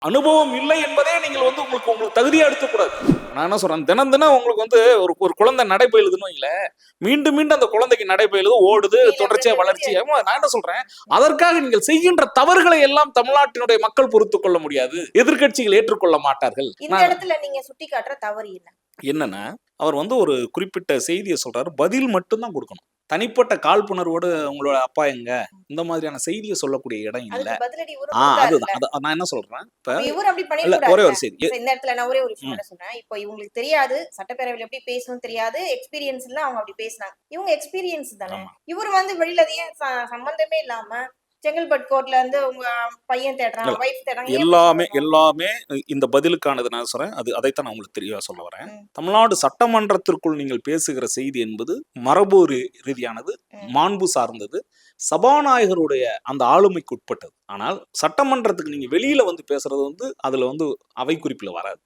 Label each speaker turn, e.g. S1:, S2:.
S1: அனுபவம் இல்லை என்பதே நீங்கள் வந்து உங்களுக்கு தகுதியா எடுத்துக்கூடாது. நான் என்ன சொல்றேன், தினம் தினம் உங்களுக்கு வந்து ஒரு குழந்தை நடைபயிலுதுன்னு வைங்கள, மீண்டும் மீண்டும் அந்த குழந்தைக்கு நடைபயிலுது, ஓடுது, தொடர்ச்சியா வளர்ச்சி. நான் என்ன சொல்றேன், அதற்காக நீங்கள் செய்கின்ற தவறுகளை எல்லாம் தமிழ்நாட்டினுடைய மக்கள் பொறுத்துக் கொள்ள முடியாது, எதிர்க்கட்சிகள் ஏற்றுக்கொள்ள மாட்டார்கள்.
S2: இந்த இடத்துல நீங்க சுட்டி காட்டுற தவறு என்ன?
S1: என்னன்னா, அவர் வந்து ஒரு குறிப்பிட்ட செய்தியை சொல்றாரு, பதில் மட்டும் தான் கொடுக்கணும். தனிப்பட்ட காழ்ப்புணர்வோடு உங்களோட அப்பா எங்க, இந்த மாதிரியான செய்தியை சொல்லக்கூடிய இடம் இல்ல.
S2: அதுக்கு பதிலடி இவரு
S1: அதுதான்
S2: கொடுத்தாருல்ல.
S1: நான் என்ன சொல்றேன், இப்ப
S2: இவரு அப்படி
S1: இல்ல
S2: பண்ணிருக்கூடாது.
S1: ஒரே ஒரு செய்தி.
S2: இந்த இடத்துல நான் ஒரே ஒரு விஷயம் மட்டும் சொல்றேன். இப்போ இவங்களுக்கு தெரியாது சட்டப்பேரவையில எப்படி பேசணும் தெரியாது, எக்ஸ்பீரியன்ஸ் இல்ல, அவங்க அப்படி பேசினாங்க. இவங்க எக்ஸ்பீரியன்ஸ் தானே.
S1: ஆமா.
S2: இவரு வந்து வெளியில ஏன் சம்பந்தமே இல்லாம செங்கல்பட்டு கோர்ட்ல இருந்து உங்க பையன் தேடுறான்,
S1: இல்ல,
S2: வைஃப் தேடுறாங்க, ஏன்
S1: எல்லாமே
S2: பேசணும்?
S1: எல்லாமே இந்த பதிலுக்கானது நான் சொல்றேன். அதைத்தான் நான் உங்களுக்கு தெளிவா சொல்ல வரேன்.
S2: ம்.
S1: தமிழ்நாடு சட்டமன்றத்திற்குள் நீங்கள் பேசுகிற செய்தி என்பது மரபு ரீதியானது, மாண்பு சார்ந்தது, சபாநாயகருடைய அந்த ஆளுமைக்கு உட்பட்டது. ஆனால் சட்டமன்றத்துக்கு நீங்க வெளியில வந்து பேசுறது வந்து அதுல வந்து அவை குறிப்பில் வராது.